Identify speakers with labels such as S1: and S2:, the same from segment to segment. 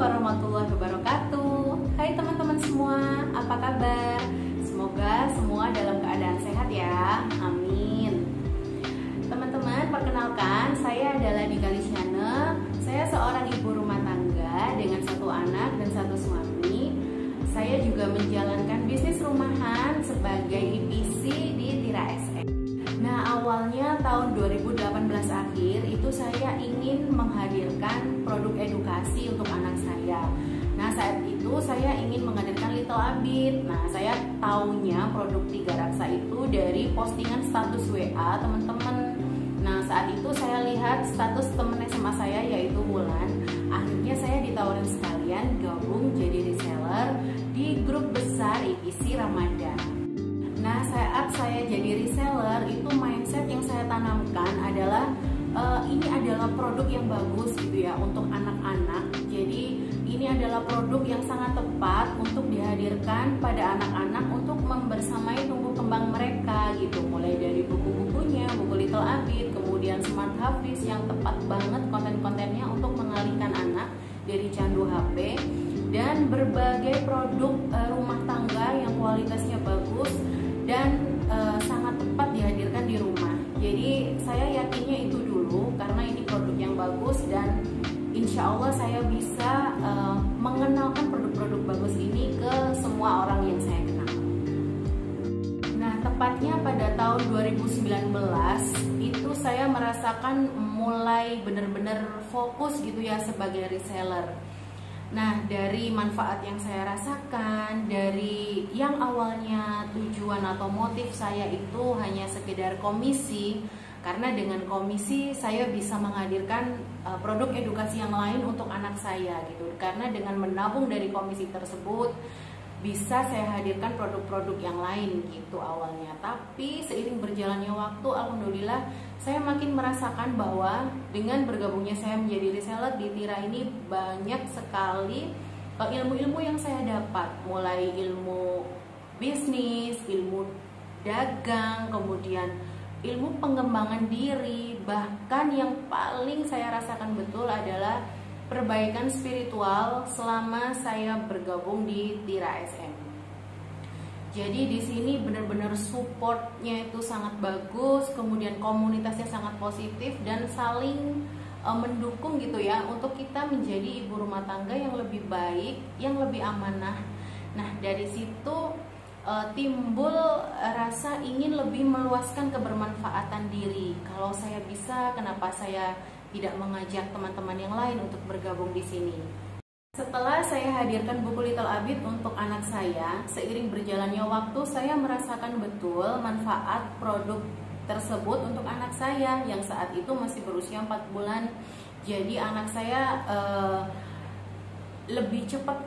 S1: warahmatullahi wabarakatuh. Hai teman-teman semua, apa kabar? Semoga semua dalam keadaan sehat ya, amin. Teman-teman, perkenalkan, saya adalah Dika Lisyana. Saya seorang ibu rumah tangga dengan 1 anak dan 1 suami. Saya juga menjalankan bisnis rumahan sebagai IPC di Tira SM. Nah, awalnya tahun 2018 akhir itu saya ingin menghadirkan produk edukasi untuk anak saya. Nah, saat itu saya ingin menghadirkan Little Abid. Nah, saya taunya produk Tiga Raksa itu dari postingan status WA teman-teman. Nah, saat itu saya lihat status temen SMA saya yaitu Wulan. Akhirnya saya ditawarin sekalian gabung jadi reseller di grup besar IPC Ramadan. Nah, saat saya jadi reseller itu mindset yang saya tanamkan adalah ini adalah produk yang bagus gitu ya untuk anak-anak. Jadi ini adalah produk yang sangat tepat untuk dihadirkan pada anak-anak untuk membersamai tumbuh kembang mereka gitu. Mulai dari buku-bukunya, buku Little Abid, kemudian Smart Hafiz yang tepat banget konten-kontennya untuk mengalihkan anak dari candu HP, dan berbagai produk rumah tangga yang kualitasnya bagus dan sangat tepat dihadirkan di rumah. Jadi saya yakinnya itu dulu karena ini produk yang bagus dan insya Allah saya bisa mengenalkan produk-produk bagus ini ke semua orang yang saya kenal. Nah, tepatnya pada tahun 2019 itu saya merasakan mulai benar-benar fokus gitu ya sebagai reseller. Nah, dari manfaat yang saya rasakan, dari yang awalnya tujuan atau motif saya itu hanya sekedar komisi, karena dengan komisi saya bisa menghadirkan produk edukasi yang lain untuk anak saya gitu. Karena dengan menabung dari komisi tersebut bisa saya hadirkan produk-produk yang lain gitu awalnya. Tapi seiring berjalannya waktu, alhamdulillah saya makin merasakan bahwa dengan bergabungnya saya menjadi reseller di Tira ini banyak sekali ilmu-ilmu yang saya dapat, mulai ilmu bisnis, ilmu dagang, kemudian ilmu pengembangan diri, bahkan yang paling saya rasakan betul adalah perbaikan spiritual selama saya bergabung di Tira SM. Jadi di sini benar-benar supportnya itu sangat bagus, kemudian komunitasnya sangat positif dan saling mendukung gitu ya untuk kita menjadi ibu rumah tangga yang lebih baik, yang lebih amanah. Nah, dari situ timbul rasa ingin lebih meluaskan kebermanfaatan diri. Kalau saya bisa, kenapa saya tidak mengajak teman-teman yang lain untuk bergabung di sini? Setelah saya hadirkan buku Little Abid untuk anak saya, seiring berjalannya waktu saya merasakan betul manfaat produk tersebut untuk anak saya yang saat itu masih berusia 4 bulan. Jadi anak saya lebih cepat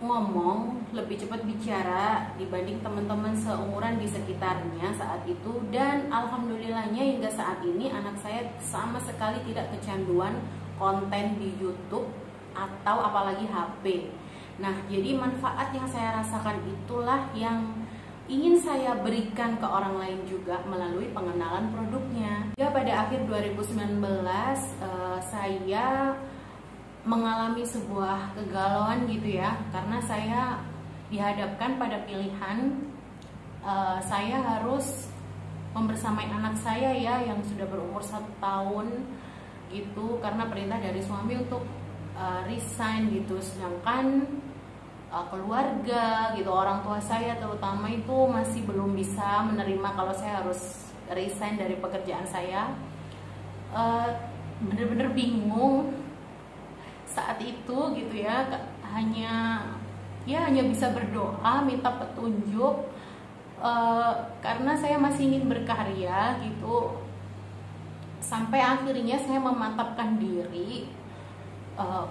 S1: ngomong, lebih cepat bicara dibanding teman-teman seumuran di sekitarnya saat itu. Dan alhamdulillahnya hingga saat ini anak saya sama sekali tidak kecanduan konten di YouTube atau apalagi HP. Nah, jadi manfaat yang saya rasakan itulah yang ingin saya berikan ke orang lain juga melalui pengenalan produknya. Ya, pada akhir 2019 saya mengalami sebuah kegalauan gitu ya, karena saya dihadapkan pada pilihan saya harus membersamai anak saya ya yang sudah berumur 1 tahun gitu, karena perintah dari suami untuk resign gitu, sedangkan keluarga gitu, orang tua saya terutama itu masih belum bisa menerima kalau saya harus resign dari pekerjaan saya. Bener-bener bingung saat itu gitu ya, hanya bisa berdoa minta petunjuk karena saya masih ingin berkarya gitu, sampai akhirnya saya memantapkan diri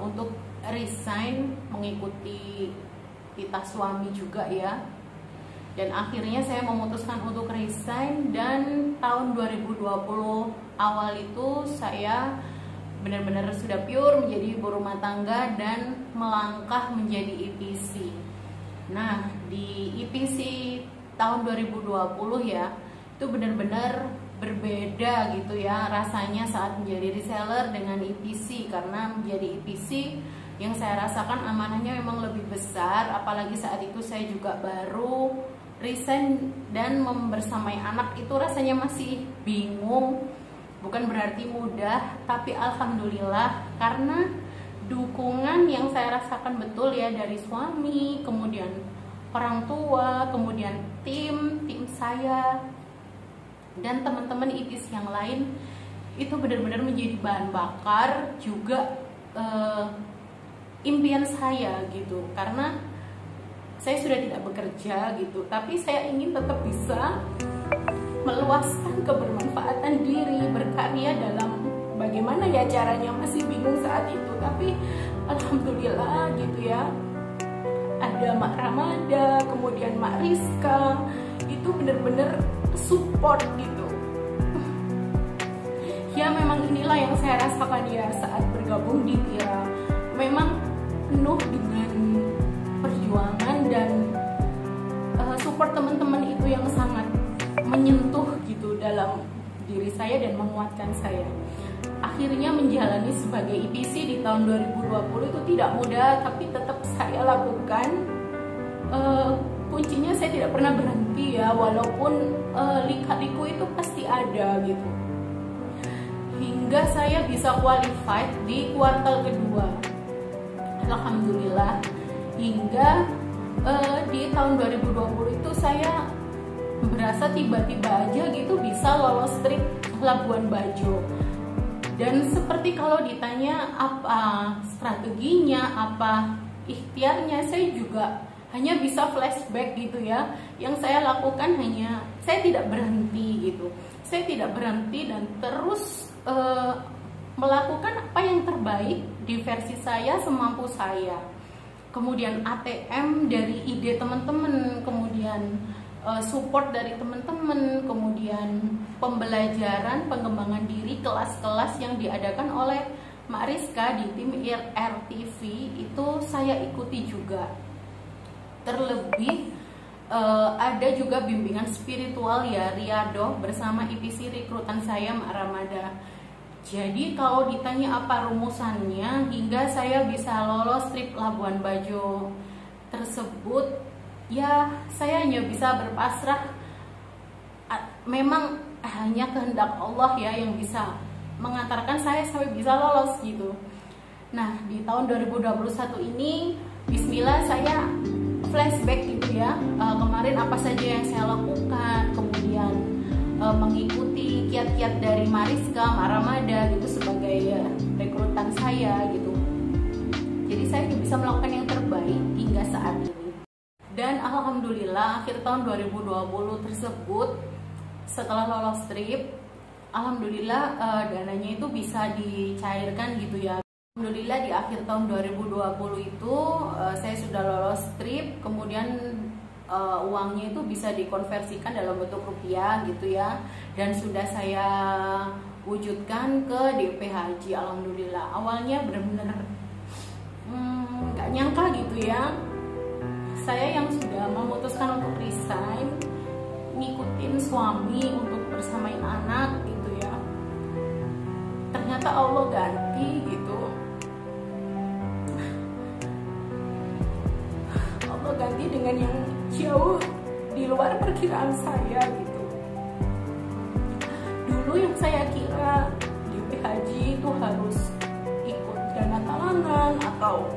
S1: untuk resign mengikuti titah suami juga ya. Dan akhirnya saya memutuskan untuk resign, dan tahun 2020 awal itu saya benar-benar sudah pure menjadi ibu rumah tangga dan melangkah menjadi IPC. Nah, di IPC tahun 2020 ya, itu benar-benar berbeda gitu ya rasanya saat menjadi reseller dengan EPC, karena menjadi EPC yang saya rasakan amanahnya memang lebih besar, apalagi saat itu saya juga baru resign dan membersamai anak, itu rasanya masih bingung. Bukan berarti mudah, tapi alhamdulillah karena dukungan yang saya rasakan betul ya dari suami, kemudian orang tua, kemudian tim saya dan teman-teman IPIS yang lain, itu benar-benar menjadi bahan bakar juga impian saya gitu. Karena saya sudah tidak bekerja gitu, tapi saya ingin tetap bisa meluaskan kebermanfaatan diri, berkarya dalam bagaimana ya caranya, masih bingung saat itu. Tapi alhamdulillah gitu ya, ada Mak Ramada, kemudian Mak Rizka, itu bener-bener support gitu. Ya memang inilah yang saya rasakan ya saat bergabung di Tira. Memang penuh dengan perjuangan dan support teman-teman itu yang sangat menyentuh gitu dalam diri saya dan menguatkan saya. Akhirnya menjalani sebagai IPC di tahun 2020 itu tidak mudah, tapi tetap saya lakukan. Kuncinya saya tidak pernah berhenti ya, walaupun lika-liku itu pasti ada gitu. Hingga saya bisa qualified di kuartal kedua. Alhamdulillah. Hingga di tahun 2020 itu saya berasa tiba-tiba aja gitu bisa lolos trip Labuan Bajo. Dan seperti kalau ditanya apa strateginya, apa ikhtiarnya, saya juga hanya bisa flashback gitu ya. Yang saya lakukan hanya, saya tidak berhenti gitu. Saya tidak berhenti dan terus melakukan apa yang terbaik di versi saya semampu saya. Kemudian ATM dari ide teman-teman, kemudian support dari teman-teman, kemudian pembelajaran pengembangan diri, kelas-kelas yang diadakan oleh Mak Rizka di tim RTV itu saya ikuti juga. Terlebih ada juga bimbingan spiritual ya, Riyadoh bersama IPC rekrutan saya Mak Ramada. Jadi kalau ditanya apa rumusannya hingga saya bisa lolos trip Labuan Bajo tersebut, ya saya hanya bisa berpasrah. Memang hanya kehendak Allah ya yang bisa mengantarkan saya sampai bisa lolos gitu. Nah di tahun 2021 ini bismillah saya flashback gitu ya, kemarin apa saja yang saya lakukan, kemudian mengikuti kiat-kiat dari Mariska, Mak Ramada gitu sebagai rekrutan saya gitu. Jadi saya bisa melakukan yang terbaik hingga saat ini. Dan alhamdulillah akhir tahun 2020 tersebut setelah lolos trip, alhamdulillah dananya itu bisa dicairkan gitu ya. Alhamdulillah di akhir tahun 2020 itu saya sudah lolos trip, kemudian uangnya itu bisa dikonversikan dalam bentuk rupiah gitu ya, dan sudah saya wujudkan ke DP Haji. Alhamdulillah awalnya benar-benar nggak nyangka gitu ya, saya yang sudah memutuskan untuk resign, ngikutin suami untuk bersamain anak gitu ya, ternyata Allah ganti gitu. Allah ganti dengan yang jauh di luar perkiraan saya gitu. Dulu yang saya kira DP Haji itu harus ikut dana talangan atau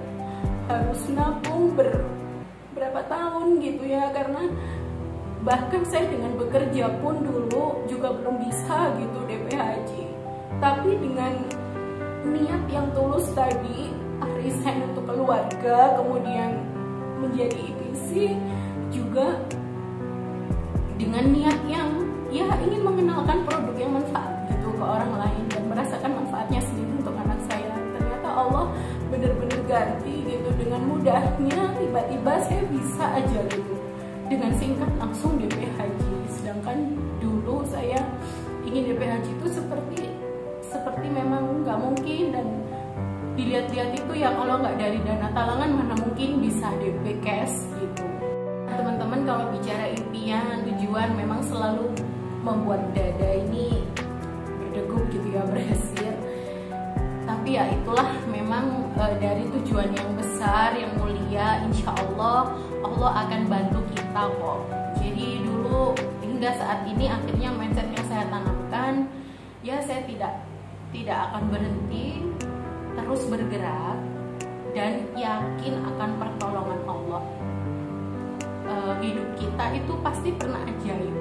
S1: harus nabung berapa tahun gitu ya, karena bahkan saya dengan bekerja pun dulu juga belum bisa gitu DP Haji. Tapi dengan niat yang tulus tadi, resign untuk keluarga, kemudian menjadi IPC, juga dengan niat yang ya ingin mengenalkan produk yang manfaat gitu ke orang lain dan merasakan manfaatnya sendiri untuk anak saya. Ternyata Allah benar-benar ganti gitu, dengan mudahnya tiba-tiba saya bisa aja gitu dengan singkat langsung DP Haji. Sedangkan dulu saya ingin DP Haji itu seperti memang nggak mungkin, dan dilihat-lihat itu ya kalau nggak dari dana talangan mana mungkin bisa DP cash gitu. Teman-teman kalau bicara impian, tujuan memang selalu membuat dada ini berdegup gitu ya, berhasil. Tapi Tapi ya itulah memang dari tujuan yang besar, yang mulia, insya Allah Allah akan bantu kita kok. Jadi dulu hingga saat ini akhirnya mindset yang saya tanamkan, ya saya tidak akan berhenti, terus bergerak dan yakin akan pertolongan Allah. Hidup kita itu pasti pernah ajaib,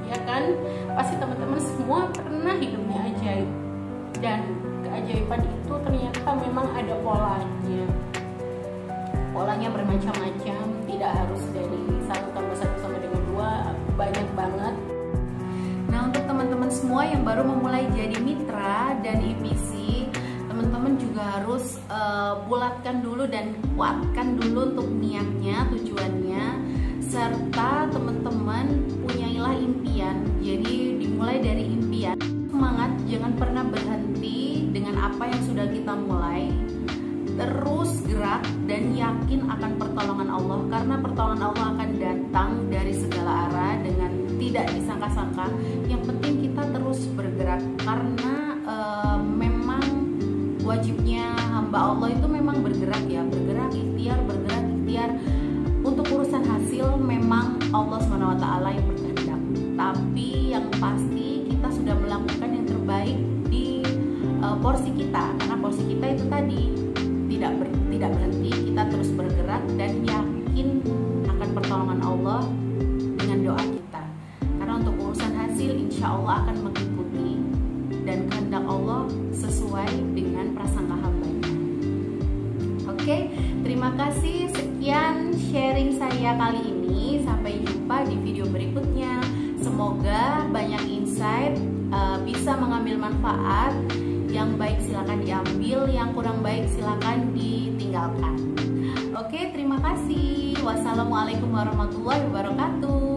S1: ya kan? Pasti teman-teman semua pernah hidupnya ajaib, dan keajaiban itu ternyata memang ada polanya bermacam-macam, tidak harus dari 1+1 sama dengan 2, banyak banget. Nah, untuk teman-teman semua yang baru memulai jadi mitra dan EPC, teman-teman juga harus bulatkan dulu dan kuatkan dulu untuk niatnya, tujuannya, serta teman-teman punyailah impian. Jadi dimulai dari impian. Semangat, jangan pernah berhenti dengan apa yang sudah kita mulai. Terus gerak dan yakin akan pertolongan Allah, karena pertolongan Allah akan datang dari segala arah dengan tidak disangka-sangka. Yang penting kita terus bergerak, karena memang wajibnya hamba Allah itu memang bergerak ya, bergerak ikhtiar. Untuk urusan hasil memang Allah SWT yang berkehendak, tapi yang pasti kita sudah melakukan yang terbaik di porsi kita, karena porsi kita itu tadi tidak berhenti, kita terus bergerak dan yakin akan pertolongan Allah dengan doa kita. Karena untuk urusan hasil insya Allah akan mengikuti dan kehendak Allah sesuai dengan prasangka hambanya. Oke, terima kasih. Sekian sharing saya kali ini. Sampai jumpa di video berikutnya. Semoga banyak insight, bisa mengambil manfaat. Yang baik silakan diambil, yang kurang baik silakan ditinggalkan. Oke, terima kasih. Wassalamualaikum warahmatullahi wabarakatuh.